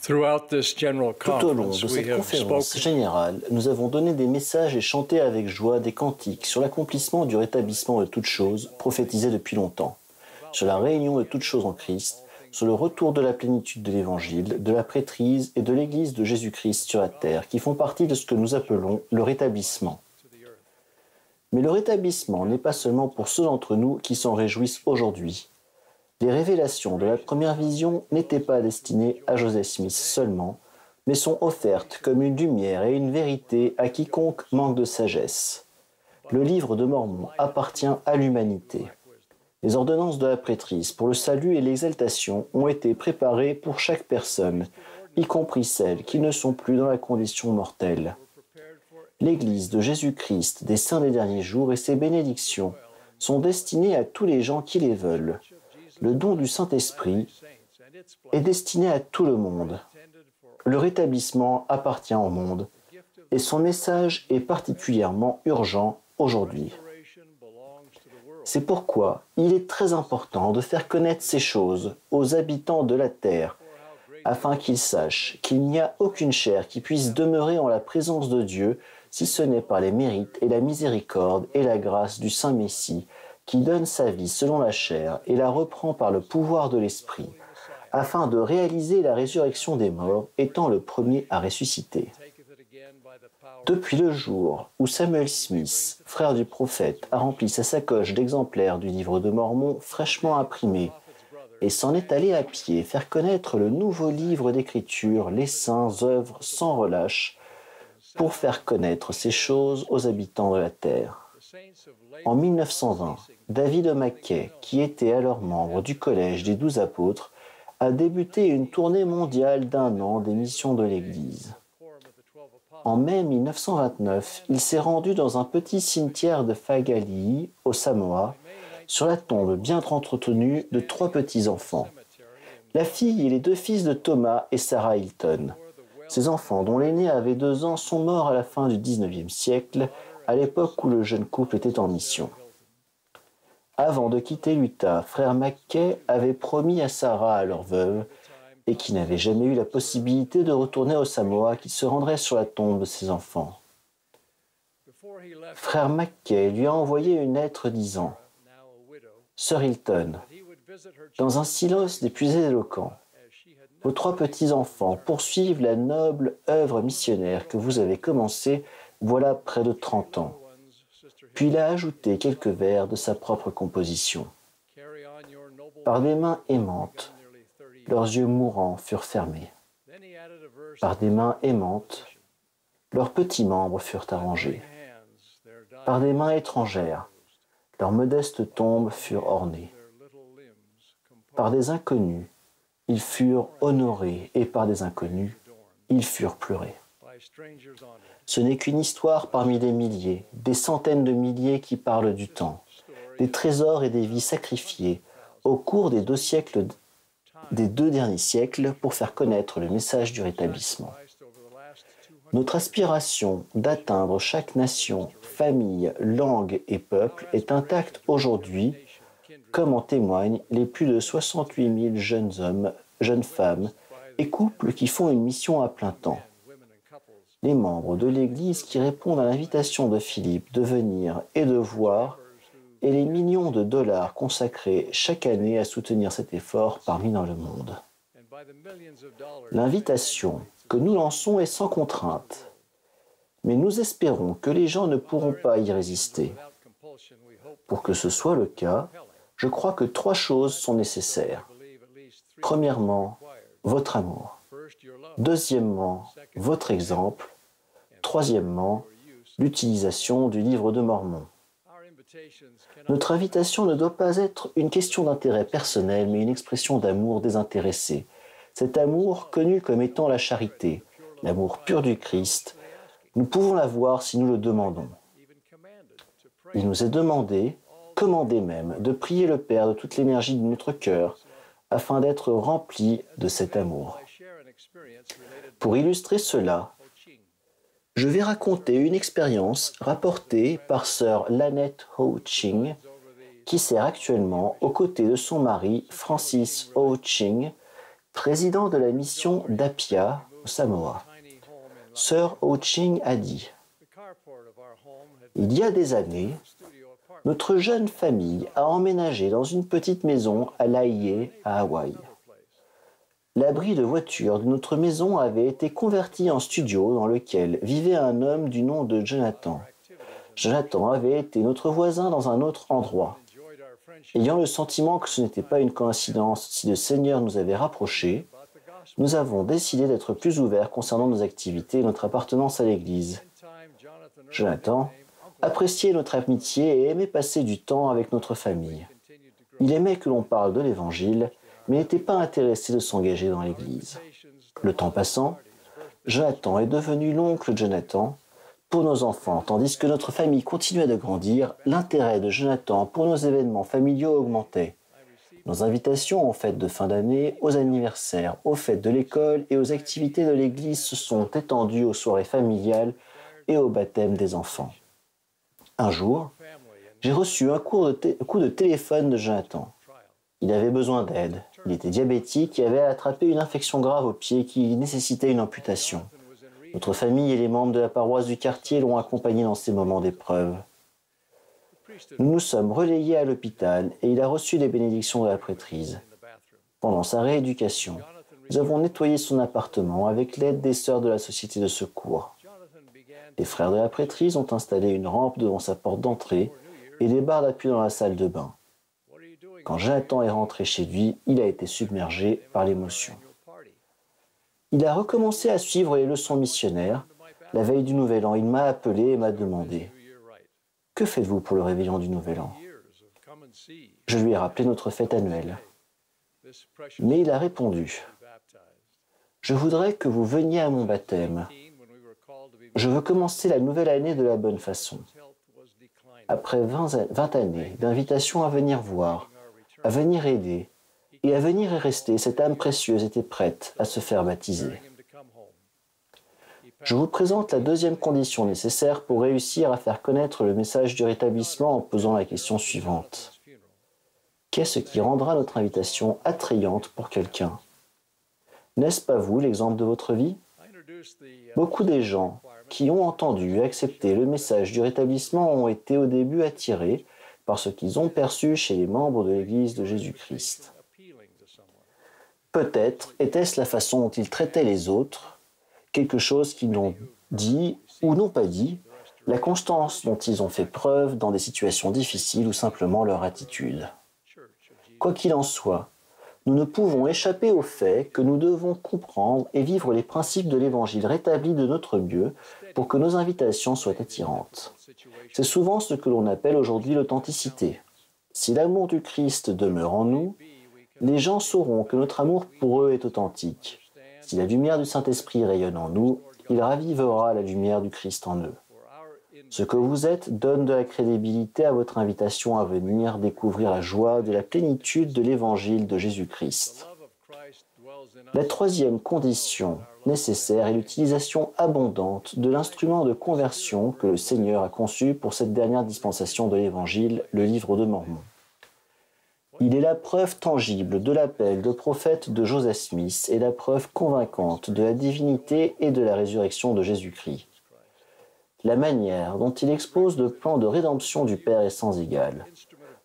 Tout au long de cette conférence générale, nous avons donné des messages et chanté avec joie des cantiques sur l'accomplissement du rétablissement de toutes choses prophétisées depuis longtemps, sur la réunion de toutes choses en Christ, sur le retour de la plénitude de l'Évangile, de la prêtrise et de l'Église de Jésus-Christ sur la terre, qui font partie de ce que nous appelons le rétablissement. Mais le rétablissement n'est pas seulement pour ceux d'entre nous qui s'en réjouissent aujourd'hui. Les révélations de la première vision n'étaient pas destinées à Joseph Smith seulement, mais sont offertes comme une lumière et une vérité à quiconque manque de sagesse. Le livre de Mormon appartient à l'humanité. Les ordonnances de la prêtrise pour le salut et l'exaltation ont été préparées pour chaque personne, y compris celles qui ne sont plus dans la condition mortelle. L'Église de Jésus-Christ des saints des derniers jours et ses bénédictions sont destinées à tous les gens qui les veulent. Le don du Saint-Esprit est destiné à tout le monde. Le rétablissement appartient au monde et son message est particulièrement urgent aujourd'hui. C'est pourquoi il est très important de faire connaître ces choses aux habitants de la terre, afin qu'ils sachent qu'il n'y a aucune chair qui puisse demeurer en la présence de Dieu si ce n'est par les mérites et la miséricorde et la grâce du Saint Messie, qui donne sa vie selon la chair et la reprend par le pouvoir de l'Esprit, afin de réaliser la résurrection des morts, étant le premier à ressusciter. Depuis le jour où Samuel Smith, frère du prophète, a rempli sa sacoche d'exemplaires du livre de Mormon fraîchement imprimé et s'en est allé à pied faire connaître le nouveau livre d'Écriture, les saints œuvrent sans relâche pour faire connaître ces choses aux habitants de la terre. En 1920, David Mackay, qui était alors membre du Collège des 12 apôtres, a débuté une tournée mondiale d'1 an des missions de l'Église. En mai 1929, il s'est rendu dans un petit cimetière de Fa'agalii, au Samoa, sur la tombe bien entretenue de 3 petits-enfants. La fille et les 2 fils de Thomas et Sarah Hilton. Ces enfants, dont l'aîné avait 2 ans, sont morts à la fin du XIXe siècle, à l'époque où le jeune couple était en mission. Avant de quitter l'Utah, frère Mackay avait promis à Sarah, leur veuve, et qui n'avait jamais eu la possibilité de retourner au Samoa, qu'il se rendrait sur la tombe de ses enfants. Frère Mackay lui a envoyé une lettre disant « Sœur Hilton, dans un silence des plus éloquents, vos 3 petits-enfants poursuivent la noble œuvre missionnaire que vous avez commencée voilà près de 30 ans. » Puis il a ajouté quelques vers de sa propre composition. Par des mains aimantes, leurs yeux mourants furent fermés. Par des mains aimantes, leurs petits membres furent arrangés. Par des mains étrangères, leurs modestes tombes furent ornées. Par des inconnus, ils furent honorés, et par des inconnus, ils furent pleurés. Ce n'est qu'une histoire parmi des milliers, des centaines de milliers qui parlent du temps, des trésors et des vies sacrifiées au cours des 2 derniers siècles pour faire connaître le message du rétablissement. Notre aspiration d'atteindre chaque nation, famille, langue et peuple est intacte aujourd'hui, comme en témoignent les plus de 68 000 jeunes hommes, jeunes femmes et couples qui font une mission à plein temps. Les membres de l'Église qui répondent à l'invitation de Philippe de venir et de voir, et les millions de dollars consacrés chaque année à soutenir cet effort parmi dans le monde. L'invitation que nous lançons est sans contrainte, mais nous espérons que les gens ne pourront pas y résister. Pour que ce soit le cas, je crois que 3 choses sont nécessaires. Premièrement, votre amour. Deuxièmement, votre exemple. Troisièmement, l'utilisation du livre de Mormon. Notre invitation ne doit pas être une question d'intérêt personnel, mais une expression d'amour désintéressé. Cet amour connu comme étant la charité, l'amour pur du Christ, nous pouvons l'avoir si nous le demandons. Il nous est demandé, commandé même, de prier le Père de toute l'énergie de notre cœur, afin d'être remplis de cet amour. Pour illustrer cela, je vais raconter une expérience rapportée par sœur Lynette Ho Ching, qui sert actuellement aux côtés de son mari Francis Ho Ching président de la mission d'Apia au Samoa, Sir Ho-Ching a dit « Il y a des années, notre jeune famille a emménagé dans une petite maison à Laie, à Hawaï. L'abri de voiture de notre maison avait été converti en studio dans lequel vivait un homme du nom de Jonathan. Jonathan avait été notre voisin dans un autre endroit. Ayant le sentiment que ce n'était pas une coïncidence si le Seigneur nous avait rapprochés, nous avons décidé d'être plus ouverts concernant nos activités et notre appartenance à l'Église. Jonathan appréciait notre amitié et aimait passer du temps avec notre famille. Il aimait que l'on parle de l'Évangile, mais n'était pas intéressé de s'engager dans l'Église. Le temps passant, Jonathan est devenu l'oncle Jonathan pour nos enfants, tandis que notre famille continuait de grandir, l'intérêt de Jonathan pour nos événements familiaux augmentait. Nos invitations aux fêtes de fin d'année, aux anniversaires, aux fêtes de l'école et aux activités de l'Église se sont étendues aux soirées familiales et au baptême des enfants. Un jour, j'ai reçu un coup de téléphone de Jonathan. Il avait besoin d'aide. Il était diabétique et avait attrapé une infection grave au pied qui nécessitait une amputation. Notre famille et les membres de la paroisse du quartier l'ont accompagné dans ces moments d'épreuve. Nous nous sommes relayés à l'hôpital et il a reçu les bénédictions de la prêtrise. Pendant sa rééducation, nous avons nettoyé son appartement avec l'aide des sœurs de la société de secours. Les frères de la prêtrise ont installé une rampe devant sa porte d'entrée et des barres d'appui dans la salle de bain. Quand Jonathan est rentré chez lui, il a été submergé par l'émotion. Il a recommencé à suivre les leçons missionnaires. La veille du Nouvel An, il m'a appelé et m'a demandé « Que faites-vous pour le réveillon du Nouvel An ?» Je lui ai rappelé notre fête annuelle. Mais il a répondu « Je voudrais que vous veniez à mon baptême. Je veux commencer la nouvelle année de la bonne façon. » Après 20 années d'invitation à venir voir, à venir aider et à venir y rester, cette âme précieuse était prête à se faire baptiser. Je vous présente la deuxième condition nécessaire pour réussir à faire connaître le message du rétablissement en posant la question suivante. Qu'est-ce qui rendra notre invitation attrayante pour quelqu'un? N'est-ce pas vous l'exemple de votre vie? Beaucoup des gens qui ont entendu et accepté le message du rétablissement ont été au début attirés par ce qu'ils ont perçu chez les membres de l'Église de Jésus-Christ. Peut-être était-ce la façon dont ils traitaient les autres, quelque chose qu'ils n'ont dit ou n'ont pas dit, la constance dont ils ont fait preuve dans des situations difficiles ou simplement leur attitude. Quoi qu'il en soit, nous ne pouvons échapper au fait que nous devons comprendre et vivre les principes de l'Évangile rétabli de notre mieux pour que nos invitations soient attirantes. C'est souvent ce que l'on appelle aujourd'hui l'authenticité. Si l'amour du Christ demeure en nous, les gens sauront que notre amour pour eux est authentique. Si la lumière du Saint-Esprit rayonne en nous, il ravivera la lumière du Christ en eux. Ce que vous êtes donne de la crédibilité à votre invitation à venir découvrir la joie de la plénitude de l'Évangile de Jésus-Christ. La troisième condition nécessaire est l'utilisation abondante de l'instrument de conversion que le Seigneur a conçu pour cette dernière dispensation de l'Évangile, le Livre de Mormon. Il est la preuve tangible de l'appel de prophète de Joseph Smith et la preuve convaincante de la divinité et de la résurrection de Jésus-Christ. La manière dont il expose le plan de rédemption du Père est sans égale.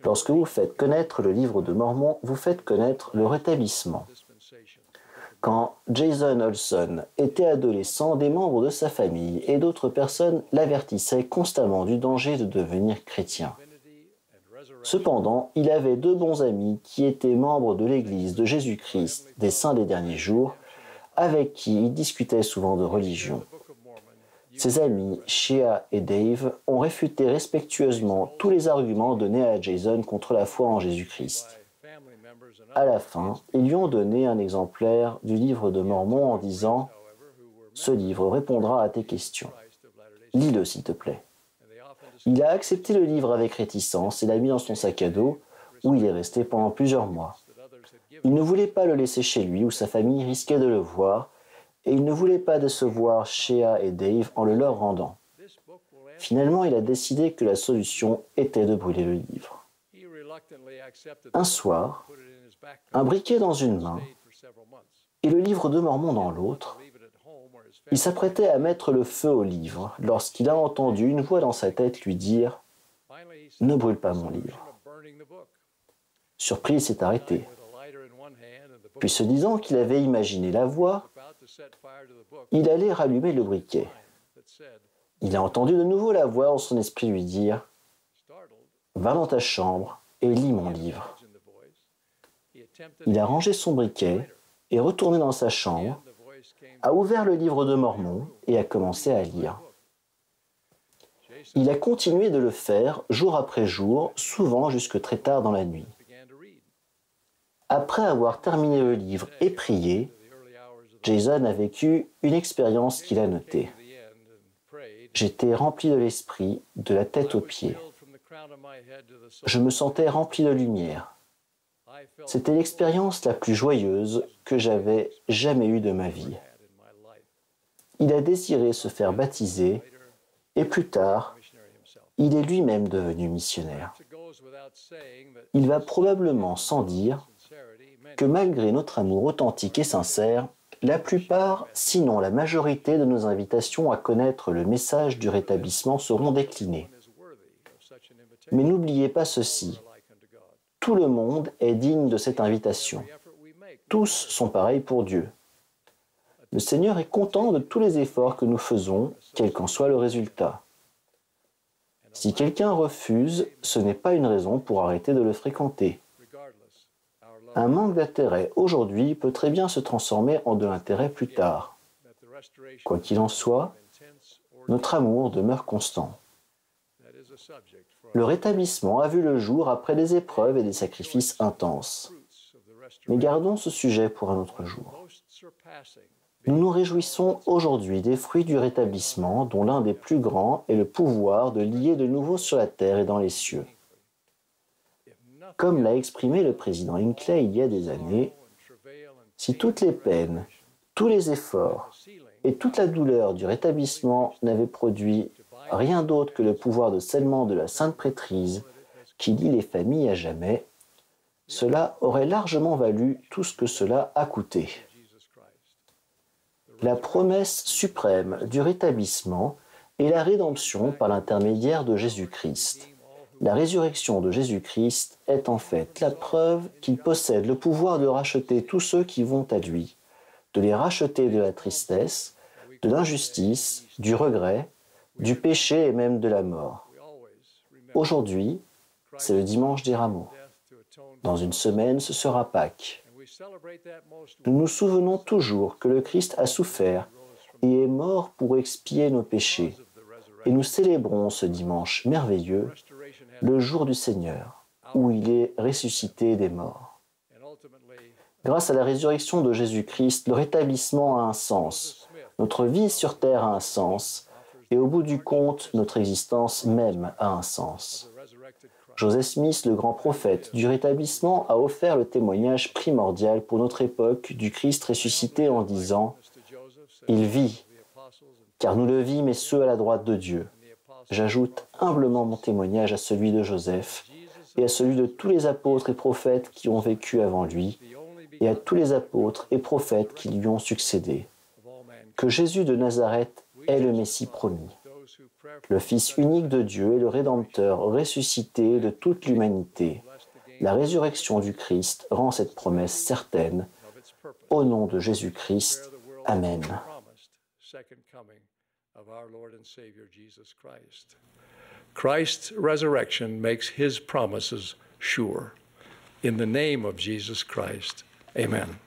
Lorsque vous faites connaître le Livre de Mormon, vous faites connaître le rétablissement. Quand Jason Olson était adolescent, des membres de sa famille et d'autres personnes l'avertissaient constamment du danger de devenir chrétien. Cependant, il avait deux bons amis qui étaient membres de l'Église de Jésus-Christ des Saints des Derniers Jours, avec qui il discutait souvent de religion. Ses amis, Shea et Dave, ont réfuté respectueusement tous les arguments donnés à Jason contre la foi en Jésus-Christ. À la fin, ils lui ont donné un exemplaire du Livre de Mormon en disant « Ce livre répondra à tes questions. Lis-le s'il te plaît. » Il a accepté le livre avec réticence et l'a mis dans son sac à dos, où il est resté pendant plusieurs mois. Il ne voulait pas le laisser chez lui, où sa famille risquait de le voir, et il ne voulait pas décevoir Shea et Dave en le leur rendant. Finalement, il a décidé que la solution était de brûler le livre. Un soir, un briquet dans une main, et le livre de Mormon dans l'autre. Il s'apprêtait à mettre le feu au livre lorsqu'il a entendu une voix dans sa tête lui dire « Ne brûle pas mon livre ». Surpris, il s'est arrêté. Puis se disant qu'il avait imaginé la voix, il allait rallumer le briquet. Il a entendu de nouveau la voix en son esprit lui dire « Va dans ta chambre et lis mon livre ». Il a rangé son briquet et retourné dans sa chambre, a ouvert le livre de Mormon et a commencé à lire. Il a continué de le faire jour après jour, souvent jusque très tard dans la nuit. Après avoir terminé le livre et prié, Jason a vécu une expérience qu'il a notée. J'étais rempli de l'esprit, de la tête aux pieds. Je me sentais rempli de lumière. C'était l'expérience la plus joyeuse que j'avais jamais eue de ma vie. Il a désiré se faire baptiser et plus tard, il est lui-même devenu missionnaire. Il va probablement sans dire que malgré notre amour authentique et sincère, la plupart, sinon la majorité de nos invitations à connaître le message du rétablissement seront déclinées. Mais n'oubliez pas ceci, tout le monde est digne de cette invitation. Tous sont pareils pour Dieu. Le Seigneur est content de tous les efforts que nous faisons, quel qu'en soit le résultat. Si quelqu'un refuse, ce n'est pas une raison pour arrêter de le fréquenter. Un manque d'intérêt aujourd'hui peut très bien se transformer en de l'intérêt plus tard. Quoi qu'il en soit, notre amour demeure constant. Le rétablissement a vu le jour après des épreuves et des sacrifices intenses. Mais gardons ce sujet pour un autre jour. Nous nous réjouissons aujourd'hui des fruits du rétablissement, dont l'un des plus grands est le pouvoir de lier de nouveau sur la terre et dans les cieux. Comme l'a exprimé le président Hinckley il y a des années, si toutes les peines, tous les efforts et toute la douleur du rétablissement n'avaient produit rien d'autre que le pouvoir de scellement de la Sainte Prêtrise qui lie les familles à jamais, cela aurait largement valu tout ce que cela a coûté. La promesse suprême du rétablissement est la rédemption par l'intermédiaire de Jésus-Christ. La résurrection de Jésus-Christ est en fait la preuve qu'il possède le pouvoir de racheter tous ceux qui vont à lui, de les racheter de la tristesse, de l'injustice, du regret, du péché et même de la mort. Aujourd'hui, c'est le dimanche des rameaux. Dans une semaine, ce sera Pâques. Nous nous souvenons toujours que le Christ a souffert et est mort pour expier nos péchés. Et nous célébrons ce dimanche merveilleux, le jour du Seigneur, où il est ressuscité des morts. Grâce à la résurrection de Jésus-Christ, le rétablissement a un sens. Notre vie sur terre a un sens. Et au bout du compte, notre existence même a un sens. Joseph Smith, le grand prophète du rétablissement, a offert le témoignage primordial pour notre époque du Christ ressuscité en disant « Il vit, car nous le vîmes et ceux à la droite de Dieu. » J'ajoute humblement mon témoignage à celui de Joseph et à celui de tous les apôtres et prophètes qui ont vécu avant lui et à tous les apôtres et prophètes qui lui ont succédé. Que Jésus de Nazareth est le Messie promis, le Fils unique de Dieu et le Rédempteur ressuscité de toute l'humanité. La résurrection du Christ rend cette promesse certaine. Au nom de Jésus-Christ, Amen. Christ's resurrection makes his promises sure. In the name of Jesus Christ, amen.